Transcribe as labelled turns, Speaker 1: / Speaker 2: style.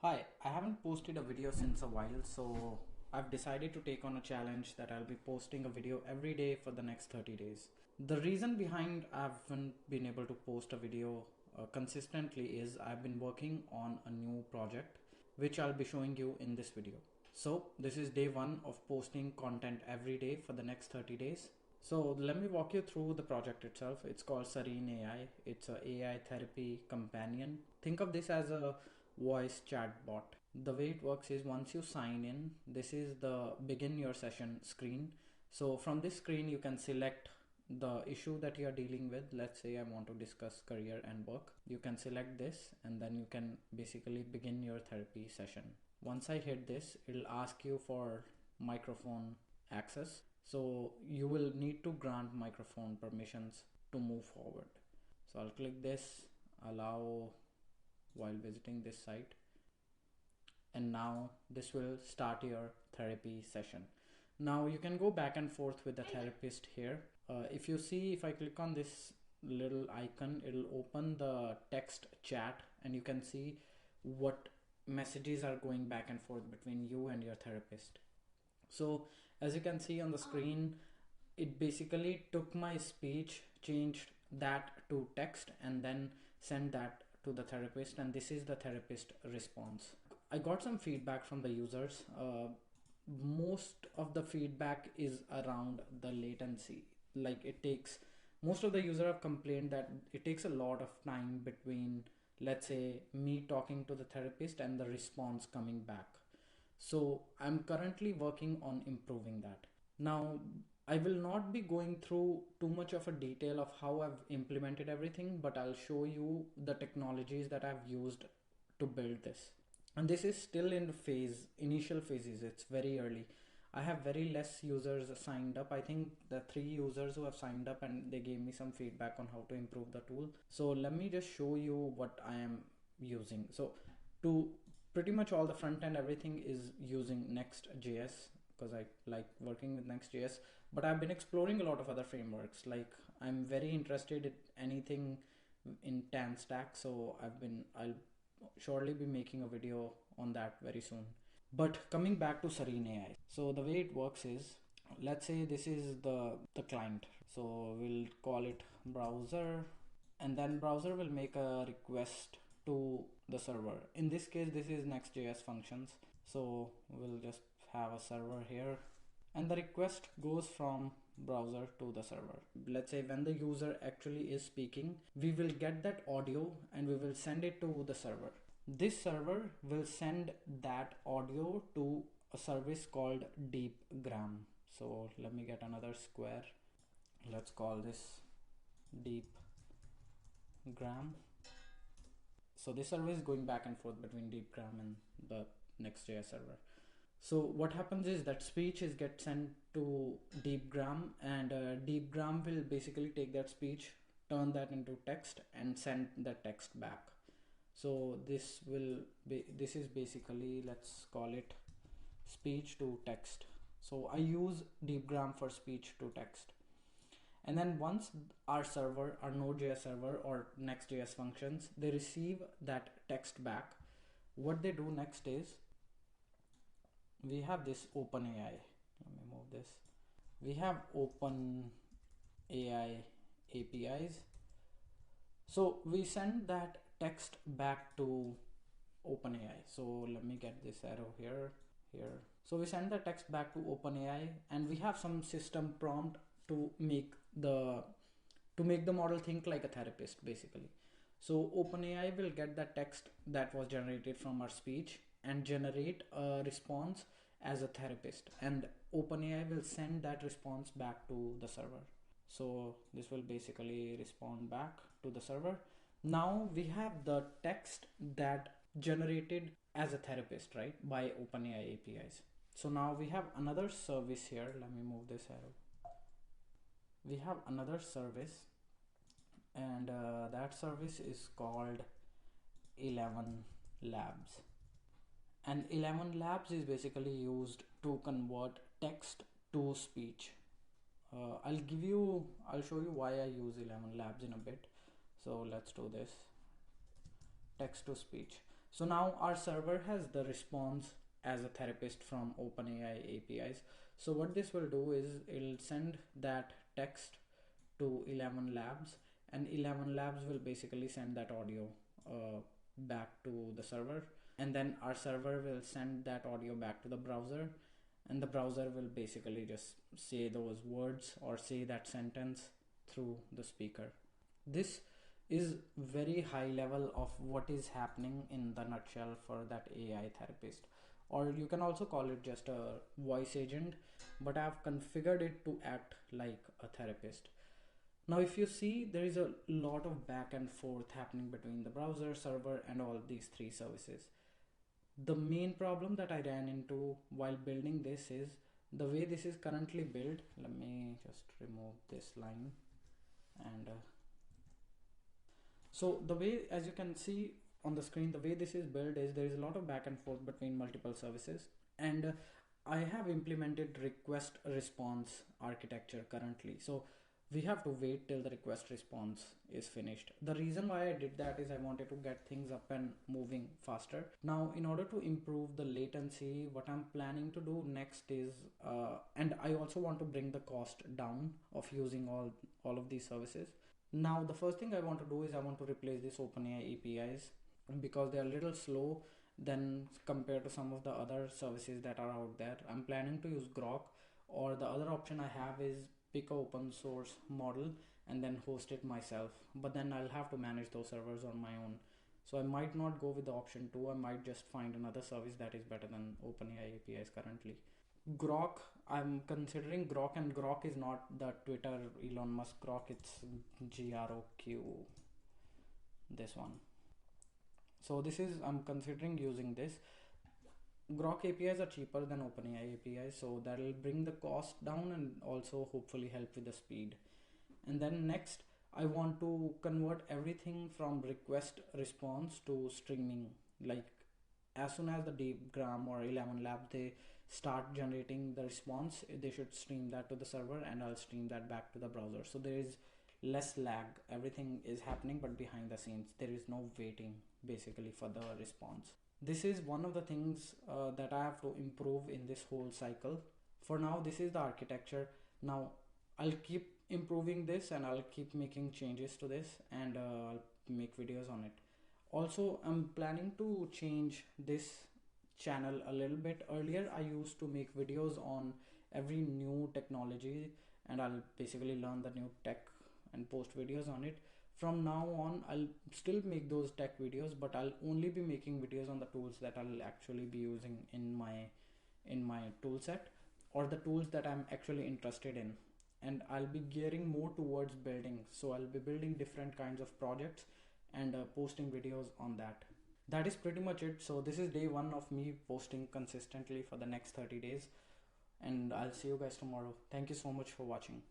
Speaker 1: Hi, I haven't posted a video since a while, so I've decided to take on a challenge that I'll be posting a video every day for the next 30 days. The reason behind I haven't been able to post a video consistently is I've been working on a new project which I'll be showing you in this video. So this is day one of posting content every day for the next 30 days. So let me walk you through the project itself. It's called Serene AI. It's a AI therapy companion. Think of this as a voice chat bot. The way it works is once you sign in, this is the begin your session screen. So from this screen, you can select the issue that you are dealing with. Let's say I want to discuss career and work. You can select this and then you can basically begin your therapy session. Once I hit this, it'll ask you for microphone access. So you will need to grant microphone permissions to move forward. So I'll click this, allow while visiting this site, and now this will start your therapy session. Now you can go back and forth with the therapist here. If you see, if I click on this little icon, it'll open the text chat and you can see what messages are going back and forth between you and your therapist. So as you can see on the screen, it basically took my speech, changed that to text, and then sent that to the therapist, and this is the therapist response. I got some feedback from the users. Most of the feedback is around the latency. Like it takes, most of the users have complained that it takes a lot of time between, let's say, me talking to the therapist and the response coming back. So I'm currently working on improving that. Now, I will not be going through too much of a detail of how I've implemented everything, but I'll show you the technologies that I've used to build this. And this is still in initial phases. It's very early. I have very less users signed up. I think the 3 users who have signed up and they gave me some feedback on how to improve the tool. So let me just show you what I am using. So to pretty much all the front end, everything is using Next.js because I like working with Next.js, but I've been exploring a lot of other frameworks. Like I'm very interested in anything in tan stack. So I'll surely be making a video on that very soon. But coming back to CereneAI, so the way it works is, let's say this is the client. So we'll call it browser, and then browser will make a request to the server. In this case, this is Next.js functions. So we'll just have a server here, and the request goes from browser to the server. Let's say when the user actually is speaking, we will get that audio and we will send it to the server. This server will send that audio to a service called Deepgram. So let me get another square. Let's call this Deepgram. So this server is going back and forth between Deepgram and the Next.js server. So what happens is that speech is get sent to Deepgram, and Deepgram will basically take that speech, turn that into text, and send the text back. So this is basically, let's call it speech to text. So I use Deepgram for speech to text. And then once our server, our Node.js server or Next.js functions, they receive that text back, what they do next is, we have this OpenAI. Let me move this. We have OpenAI APIs. So we send that text back to OpenAI. So let me get this arrow here. So we send the text back to OpenAI, and we have some system prompt to make the model think like a therapist basically. So OpenAI will get the text that was generated from our speech and generate a response as a therapist, and OpenAI will send that response back to the server. So this will basically respond back to the server. Now we have the text that generated as a therapist, right, by OpenAI APIs. So now we have another service here. Let me move this arrow. We have another service, and that service is called ElevenLabs. And ElevenLabs is basically used to convert text to speech. I'll show you why I use ElevenLabs in a bit. So let's do this. Text to speech. So now our server has the response as a therapist from OpenAI APIs. So what this will do is it'll send that text to ElevenLabs, and ElevenLabs will basically send that audio back to the server, and then our server will send that audio back to the browser, and the browser will basically just say those words or say that sentence through the speaker. This is very high level of what is happening in the nutshell for that AI therapist, or you can also call it just a voice agent, but I've configured it to act like a therapist. Now if you see, there is a lot of back and forth happening between the browser, server, and all these three services. The main problem that I ran into while building this is the way this is currently built. Let me just remove this line. And so the way, as you can see on the screen, the way this is built is there is a lot of back and forth between multiple services, and I have implemented request response architecture currently. So we have to wait till the request response is finished. The reason why I did that is I wanted to get things up and moving faster. Now in order to improve the latency, what I'm planning to do next is and I also want to bring the cost down of using all of these services. Now the first thing I want to do is I want to replace this OpenAI APIs, because they are a little slow than compared to some of the other services that are out there. I'm planning to use Groq, or the other option I have is pick a open source model and then host it myself, but then I'll have to manage those servers on my own. So I might not go with the option 2. I might just find another service that is better than OpenAI APIs currently. Groq, I'm considering Groq, and Groq is not the Twitter Elon Musk Groq, it's GROQ, this one. So this is, I'm considering using this. Groq APIs are cheaper than OpenAI APIs, so that'll bring the cost down and also hopefully help with the speed. And then next, I want to convert everything from request response to streaming. Like as soon as the Deepgram or ElevenLabs they start generating the response, they should stream that to the server, and I'll stream that back to the browser. So there is less lag. Everything is happening, but behind the scenes, there is no waiting basically for the response. This is one of the things that I have to improve in this whole cycle. For now, this is the architecture. Now I'll keep improving this, and I'll keep making changes to this, and I'll make videos on it. Also, I'm planning to change this channel a little bit. Earlier I used to make videos on every new technology, and I'll basically learn the new tech and post videos on it. From now on, I'll still make those tech videos, but I'll only be making videos on the tools that I'll actually be using in my tool set, or the tools that I'm actually interested in. And I'll be gearing more towards building, so I'll be building different kinds of projects and posting videos on that. That is pretty much it. So this is day 1 of me posting consistently for the next 30 days, and I'll see you guys tomorrow. Thank you so much for watching.